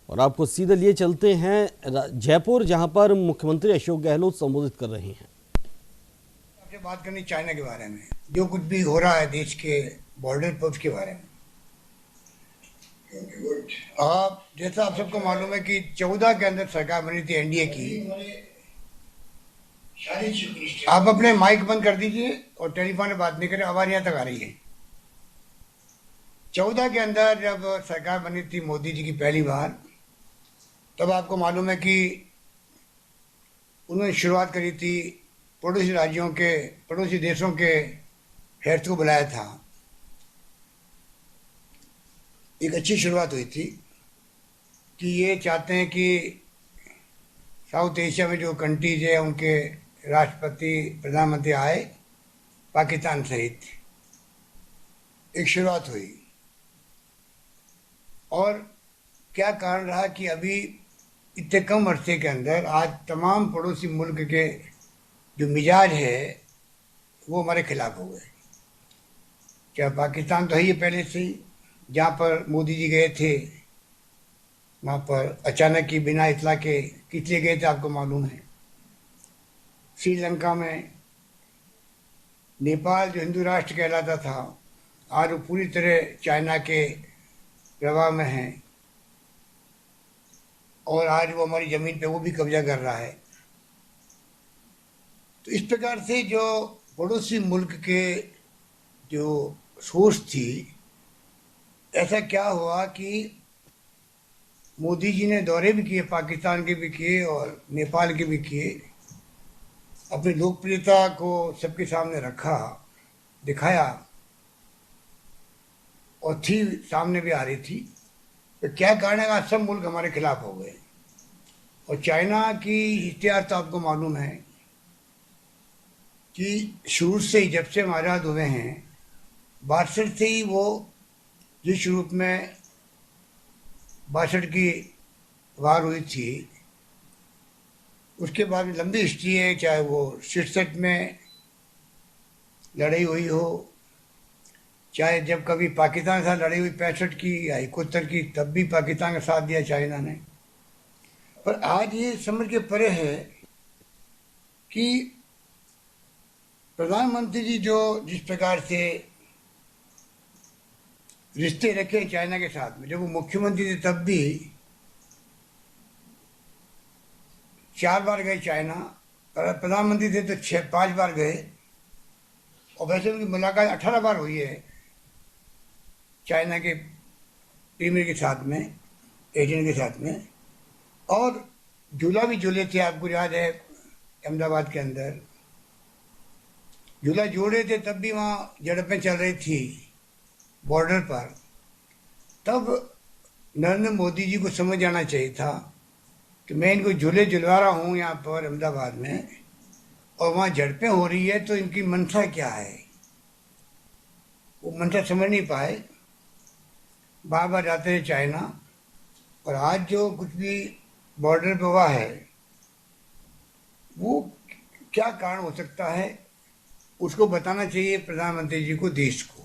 और आपको सीधे लिए चलते हैं जयपुर, जहां पर मुख्यमंत्री अशोक गहलोत संबोधित कर रहे हैं। आपसे बात करनी चाइना के बारे में, जो कुछ भी हो रहा है देश के बॉर्डर पर, उसके बारे में। आप जैसा आप सबको मालूम है कि 14 के अंदर सरकार बनी थी एनडीए की। आप अपने माइक बंद कर दीजिए और टेलीफोन में बात नहीं करें, आवाज यहाँ तक आ रही है। 14 के अंदर जब सरकार बनी थी मोदी जी की पहली बार, तब आपको मालूम है कि उन्होंने शुरुआत करी थी, पड़ोसी राज्यों के, पड़ोसी देशों के हेड्स को बुलाया था। एक अच्छी शुरुआत हुई थी कि ये चाहते हैं कि साउथ एशिया में जो कंट्रीज है उनके राष्ट्रपति प्रधानमंत्री आए, पाकिस्तान सहित। एक शुरुआत हुई। और क्या कारण रहा कि अभी इतने कम अरसे के अंदर आज तमाम पड़ोसी मुल्क के जो मिजाज है वो हमारे खिलाफ हो गए। क्या पाकिस्तान तो है ही पहले से ही, जहाँ पर मोदी जी गए थे वहाँ पर अचानक ही बिना इतला के किस लिए गए थे आपको मालूम है। श्रीलंका में, नेपाल जो हिंदू राष्ट्र कहलाता था, आज वो पूरी तरह चाइना के प्रभाव में है और आज वो हमारी ज़मीन पे वो भी कब्जा कर रहा है। तो इस प्रकार से जो पड़ोसी मुल्क के जो सोच थी, ऐसा क्या हुआ कि मोदी जी ने दौरे भी किए, पाकिस्तान के भी किए और नेपाल के भी किए, अपनी लोकप्रियता को सबके सामने रखा, दिखाया, और थी सामने भी आ रही थी। तो क्या कारण है आज सब मुल्क हमारे खिलाफ हो गए। और चाइना की इतिहास तो आपको मालूम है कि शुरू से ही, जब से हम आज़ाद हुए हैं, 62 से ही वो जिस रूप में 62 की वार हुई थी, उसके बाद लंबी हिस्ट्री है। चाहे वो 67 में लड़ाई हुई हो, चाहे जब कभी पाकिस्तान के साथ लड़ाई हुई 65 की या 71 की, तब भी पाकिस्तान का साथ दिया चाइना ने। पर आज ये समझ के परे है कि प्रधानमंत्री जी जो जिस प्रकार से रिश्ते रखे चाइना के साथ में, जब वो मुख्यमंत्री थे तब भी 4 बार गए चाइना, और प्रधानमंत्री थे तो 5 बार गए। और वैसे उनकी मुलाकात 18 बार हुई है चाइना के प्रीमियर के साथ में, एजेंट के साथ में। और झूला भी झूले थे, आपको याद है, अहमदाबाद के अंदर झूला जोड़े थे, तब भी वहाँ झड़पें चल रही थी बॉर्डर पर। तब नरेंद्र मोदी जी को समझ आना चाहिए था कि मैं इनको झूले झुलवा रहा हूँ यहाँ पर अहमदाबाद में, और वहाँ झड़पें हो रही है, तो इनकी मंशा क्या है। वो मंशा समझ नहीं पाए, बार बार जाते रहे चाइना। और आज जो कुछ भी बॉर्डर पर हुआ है, वो क्या कारण हो सकता है, उसको बताना चाहिए प्रधानमंत्री जी को, देश को।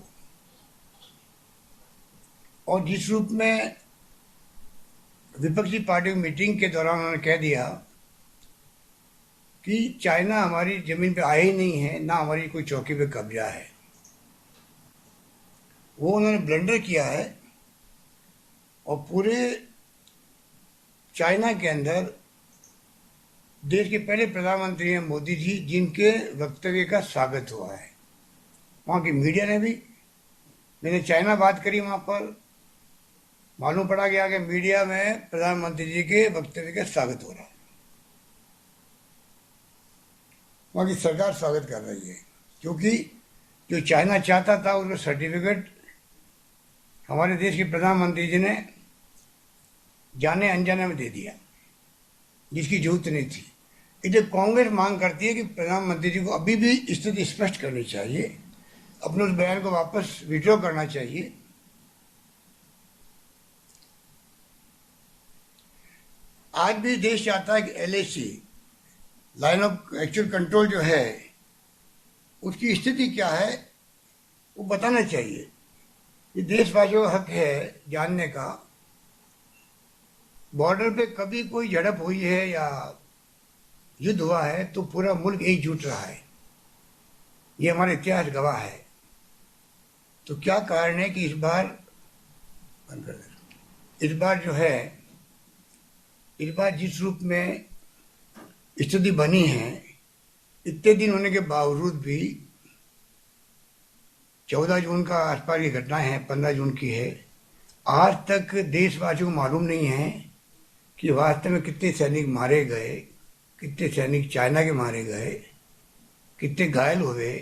और जिस रूप में विपक्षी पार्टी की मीटिंग के दौरान उन्होंने कह दिया कि चाइना हमारी ज़मीन पे आया ही नहीं है, ना हमारी कोई चौकी पे कब्जा है, वो उन्होंने ब्लंडर किया है। और पूरे चाइना के अंदर देश के पहले प्रधानमंत्री हैं मोदी जी, जिनके वक्तव्य का स्वागत हुआ है। वहाँ की मीडिया ने भी, मैंने चाइना बात करी वहाँ पर, मालूम पड़ा कि आगे मीडिया में प्रधानमंत्री जी के वक्तव्य का स्वागत हो रहा है। वहाँ की सरकार स्वागत कर रही है, क्योंकि जो चाइना चाहता था उसका सर्टिफिकेट हमारे देश के प्रधानमंत्री जी ने जाने अनजाने में दे दिया, जिसकी जरूरत नहीं थी। इसलिए कांग्रेस मांग करती है कि प्रधानमंत्री जी को अभी भी स्थिति स्पष्ट करनी चाहिए, अपने उस बयान को वापस विड्रॉ करना चाहिए। आज भी देश चाहता है कि LAC, line of actual control जो है, उसकी स्थिति क्या है वो बताना चाहिए। ये देशवासियों का हक है जानने का बॉर्डर पे कभी कोई झड़प हुई है या युद्ध हुआ है तो पूरा मुल्क एकजुट रहा है, ये हमारा इतिहास गवाह है। तो क्या कारण है कि इस बार जो है, इस बार जिस रूप में स्थिति बनी है, इतने दिन होने के बावजूद भी 14 जून का आसपास की घटनाएं हैं, 15 जून की है, आज तक देशवासियों को मालूम नहीं है कि वास्तव में कितने सैनिक मारे गए, कितने सैनिक चाइना के मारे गए, कितने घायल हुए,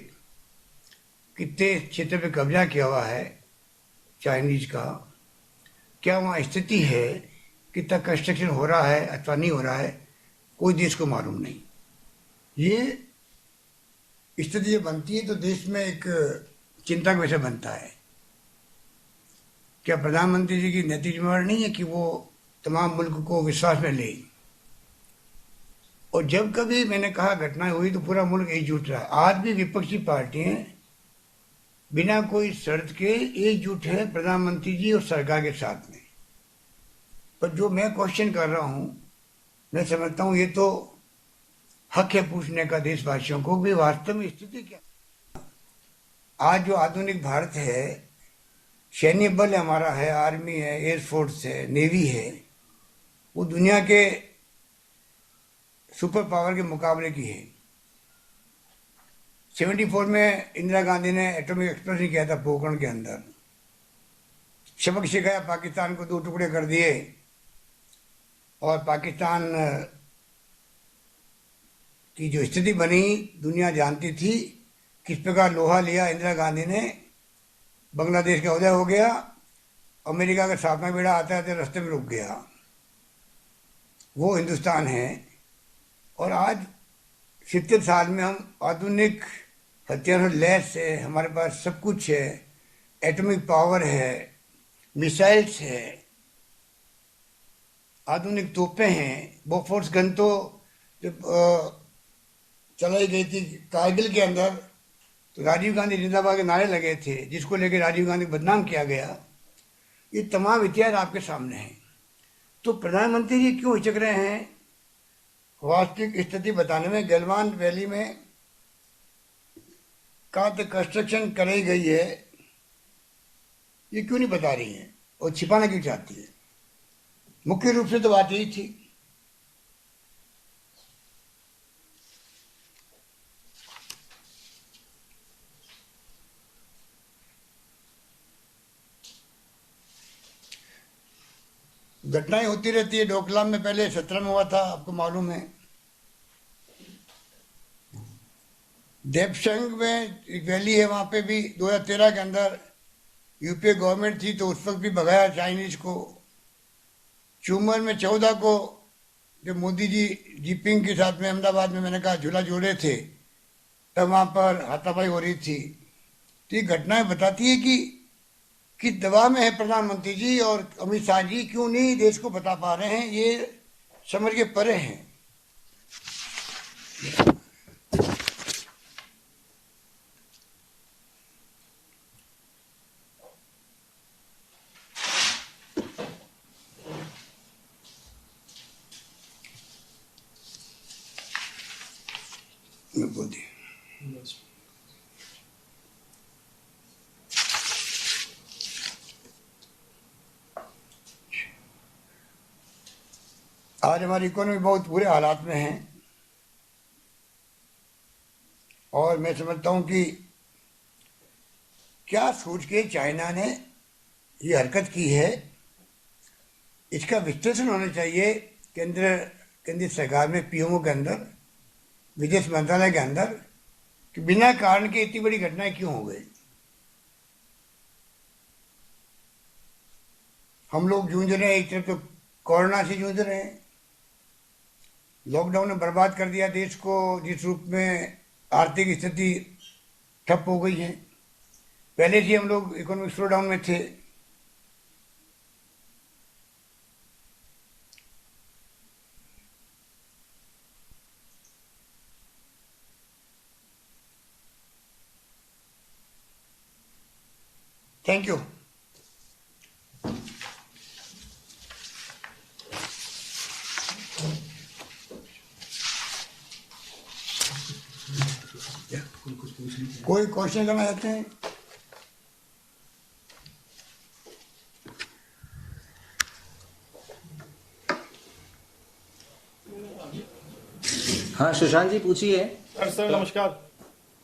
कितने क्षेत्र पे कब्जा किया हुआ है चाइनीज का, क्या वहाँ स्थिति है, कितना कंस्ट्रक्शन हो रहा है अथवा नहीं हो रहा है, कोई देश को मालूम नहीं। ये स्थिति जब बनती है तो देश में एक चिंता का विषय बनता है। क्या प्रधानमंत्री जी की नैतिक जिम्मेवारी नहीं है कि वो तमाम मुल्क को विश्वास में ले? और जब कभी मैंने कहा घटनाएं हुई तो पूरा मुल्क एकजुट रहा। आज भी विपक्षी पार्टियां बिना कोई शर्त के एकजुट है प्रधानमंत्री जी और सरकार के साथ में। पर जो मैं क्वेश्चन कर रहा हूं, मैं समझता हूं ये तो हक है पूछने का देशवासियों को भी वास्तव में स्थिति क्या। आज जो आधुनिक भारत है, सैन्य बल हमारा है, आर्मी है, एयरफोर्स है, नेवी है, वो दुनिया के सुपर पावर के मुकाबले की है। 74 में इंदिरा गांधी ने एटॉमिक एक्सप्लोजन किया था पोखरण के अंदर, सबक सिखाया, पाकिस्तान को 2 टुकड़े कर दिए और पाकिस्तान की जो स्थिति बनी दुनिया जानती थी। किस प्रकार लोहा लिया इंदिरा गांधी ने, बांग्लादेश का उदय हो गया, अमेरिका का 7वां बेड़ा आता है तो रास्ते में रुक गया। वो हिंदुस्तान है। और आज 70 साल में हम आधुनिक हथियारों लैस है, हमारे पास सब कुछ है, एटॉमिक पावर है, मिसाइल्स है, आधुनिक तोपें हैं। बोफोर्स गन तो जब चलाई गई थी कारगिल के अंदर तो राजीव गांधी जिंदाबाद के नारे लगे थे, जिसको लेकर राजीव गांधी को बदनाम किया गया। ये तमाम इतिहास आपके सामने है। तो प्रधानमंत्री जी क्यों हिचक रहे हैं वास्तविक स्थिति बताने में? गलवान वैली में कहाँ तक कंस्ट्रक्शन कराई गई है, ये क्यों नहीं बता रही है और छिपाना क्यों चाहती है? मुख्य रूप से तो बात यही थी। घटनाएं होती रहती है। डोकलाम में पहले 17 में हुआ था, आपको मालूम है। देवसंग में एक वैली है, वहां पे भी 2013 के अंदर यूपीए गवर्नमेंट थी तो उस वक्त भी भगाया चाइनीज को। चूमर में 14 को जब मोदी जी जीपिंग के साथ में अहमदाबाद में मैंने कहा झूला जोड़े थे, तब वहां पर हाथापाई हो रही थी। तो ये घटनाएं बताती है कि किस दबाव में है प्रधानमंत्री जी और अमित शाह जी, क्यों नहीं देश को बता पा रहे हैं, ये समझ के परे हैं। बोल दिया आज हमारी इकोनॉमी बहुत बुरे हालात में है और मैं समझता हूं कि क्या सोच के चाइना ने ये हरकत की है, इसका विश्लेषण होना चाहिए केंद्रीय सरकार में, पीएमओ के अंदर, विदेश मंत्रालय के अंदर, कि बिना कारण के इतनी बड़ी घटनाएं क्यों हो गई। हम लोग जूझ रहे हैं, एक तरफ तो कोरोना से जूझ रहे हैं, लॉकडाउन ने बर्बाद कर दिया देश को, जिस रूप में आर्थिक स्थिति ठप हो गई है। पहले से हम लोग इकोनॉमिक स्लो डाउन में थे। Thank you. कोई क्वेश्चन करना चाहते हैं? हाँ सुशांत जी पूछिए। सर नमस्कार।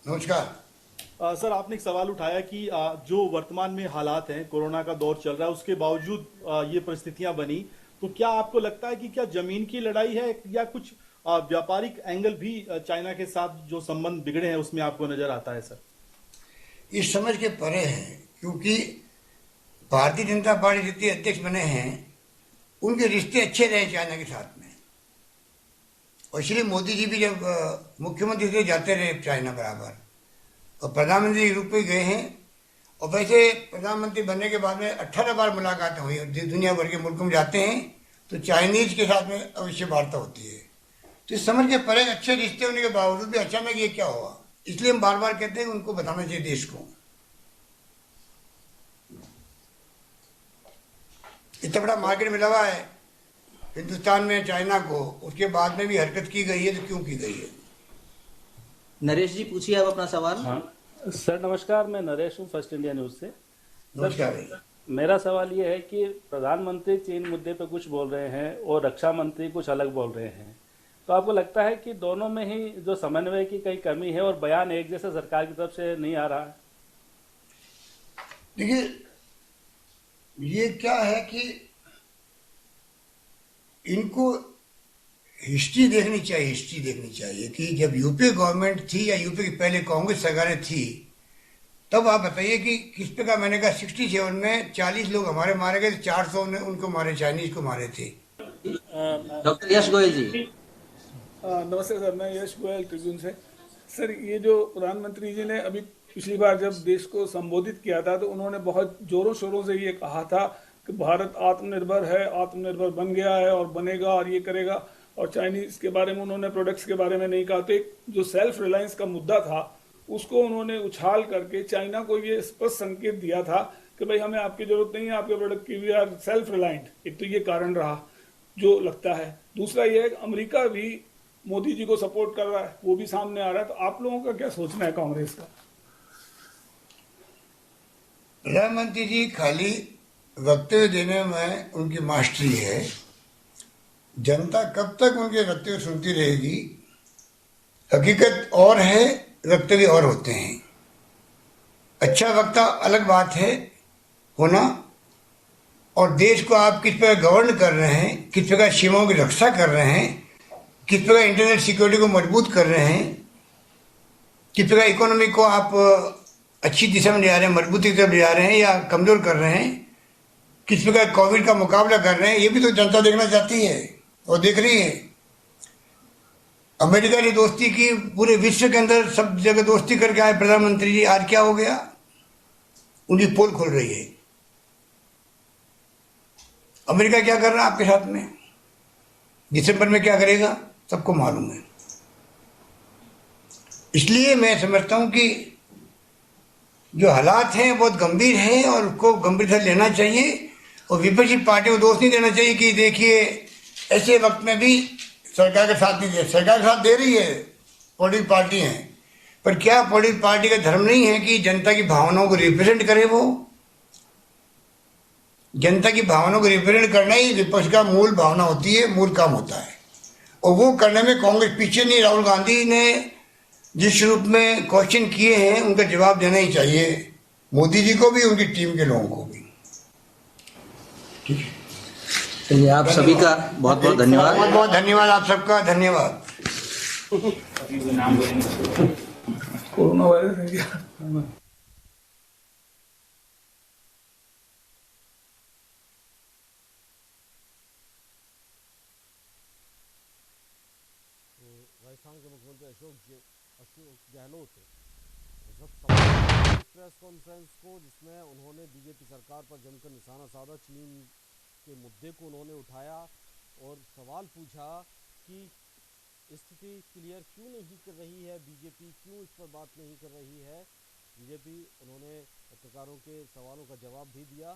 नमस्कार। सर आपने एक सवाल उठाया कि जो वर्तमान में हालात हैं, कोरोना का दौर चल रहा है, उसके बावजूद ये परिस्थितियां बनी, तो क्या आपको लगता है कि क्या जमीन की लड़ाई है या कुछ व्यापारिक एंगल भी चाइना के साथ जो संबंध बिगड़े हैं उसमें आपको नजर आता है सर? इस समझ के परे हैं, क्योंकि भारतीय जनता पार्टी जितने अध्यक्ष बने हैं उनके रिश्ते अच्छे रहे चाइना के साथ में, और इसलिए मोदी जी भी जब मुख्यमंत्री से जाते रहे चाइना बराबर, और प्रधानमंत्री यूरोप पे गए हैं, और वैसे प्रधानमंत्री बनने के बाद में 18 बार मुलाकातें हुई। दुनिया भर के मुल्कों में जाते हैं तो चाइनीज के साथ में अवश्य वार्ता होती है। तो इस समझ के परे अच्छे रिश्ते होने के बावजूद भी अचानक ये क्या हुआ, इसलिए हम बार बार कहते हैं उनको बताना चाहिए देश को। इतना बड़ा मार्केट मिला हुआ है हिंदुस्तान में चाइना को, उसके बाद में भी हरकत की गई है, तो क्यों की गई है? नरेश जी पूछिए आप अपना सवाल। हाँ सर नमस्कार, मैं नरेश हूँ फर्स्ट इंडिया न्यूज से। नमस्कार भाई। मेरा सवाल ये है कि प्रधानमंत्री चीन मुद्दे पे कुछ बोल रहे हैं और रक्षा मंत्री कुछ अलग बोल रहे हैं, तो आपको लगता है कि दोनों में ही जो समन्वय की कई कमी है और बयान एक जैसे सरकार की तरफ से नहीं आ रहा है? देखिए, ये क्या है कि इनको हिस्ट्री देखनी चाहिए कि जब यूपी गवर्नमेंट थी या यूपी की पहले कांग्रेस सरकारें थी, तब आप बताइए कि किस पे का। मैंने कहा 67 में 40 लोग हमारे मारे गए, 400 ने उनको मारे, चाइनीज को मारे थे। डॉक्टर यश गोयल जी। नमस्ते सर, मैं यश गोयल ट्रिब्यून से। सर ये जो प्रधानमंत्री जी ने अभी पिछली बार जब देश को संबोधित किया था तो उन्होंने बहुत जोरों शोरों से ये कहा था कि भारत आत्मनिर्भर है, आत्मनिर्भर बन गया है और बनेगा और ये करेगा, और चाइनीज के बारे में उन्होंने प्रोडक्ट्स के बारे में नहीं कहा। तो एक जो सेल्फ रिलायंस का मुद्दा था उसको उन्होंने उछाल करके चाइना को ये स्पष्ट संकेत दिया था कि भाई हमें आपकी जरूरत नहीं है आपके प्रोडक्ट की, वी आर सेल्फ रिलायंट। एक तो ये कारण रहा जो लगता है। दूसरा ये है कि अमेरिका भी मोदी जी को सपोर्ट कर रहा है, वो भी सामने आ रहा है। तो आप लोगों का क्या सोचना है कांग्रेस का? प्रधानमंत्री जी खाली वक्तव्य देने में उनकी मास्टरी है। जनता कब तक उनके वक्तव्य सुनती रहेगी? हकीकत और है, वक्तव्य और होते हैं। अच्छा वक्ता अलग बात है होना, और देश को आप किस प्रकार गवर्न कर रहे हैं, किस प्रकार सीमाओं की रक्षा कर रहे हैं, किस प्रकार इंटरनेट सिक्योरिटी को मजबूत कर रहे हैं, किस प्रकार इकोनॉमी को आप अच्छी दिशा में ले जा रहे हैं, मजबूती की तरफ ले जा रहे हैं या कमजोर कर रहे हैं, किस प्रकार कोविड का मुकाबला कर रहे हैं, ये भी तो जनता देखना चाहती है और देख रही है। अमेरिका ने दोस्ती की, पूरे विश्व के अंदर सब जगह दोस्ती करके आए प्रधानमंत्री जी, आज क्या हो गया? उनकी पोल खुल रही है। अमेरिका क्या कर रहा है आपके साथ में, दिसंबर में क्या करेगा सबको मालूम है। इसलिए मैं समझता हूं कि जो हालात हैं बहुत गंभीर हैं और उसको गंभीरता लेना चाहिए, और विपक्षी पार्टी को दोष नहीं देना चाहिए कि देखिए ऐसे वक्त में भी सरकार का साथ नहीं दे। सरकार का साथ दे रही है, पॉलिटिकल पार्टी हैं, पर क्या पॉलिटिकल पार्टी का धर्म नहीं है कि जनता की भावनाओं को रिप्रेजेंट करे? वो जनता की भावनाओं को रिप्रेजेंट करना ही विपक्ष का मूल भावना होती है, मूल काम होता है, और वो करने में कांग्रेस पीछे नहीं। राहुल गांधी ने जिस रूप में क्वेश्चन किए हैं उनका जवाब देना ही चाहिए, मोदी जी को भी, उनकी टीम के लोगों को भी। ठीक है, चलिए आप सभी का बहुत बहुत धन्यवाद। बहुत बहुत धन्यवाद, आप सबका धन्यवाद। कोरोना वायरस है क्या? राजस्थान के मुख्यमंत्री अशोक गहलोत प्रेस कॉन्फ्रेंस को, जिसमें उन्होंने बीजेपी सरकार पर जमकर निशाना साधा, चीन के मुद्दे को उन्होंने उठाया और सवाल पूछा कि स्थिति क्लियर क्यों नहीं कर रही है बीजेपी, क्यों इस पर बात नहीं कर रही है बीजेपी। उन्होंने पत्रकारों के सवालों का जवाब भी दिया।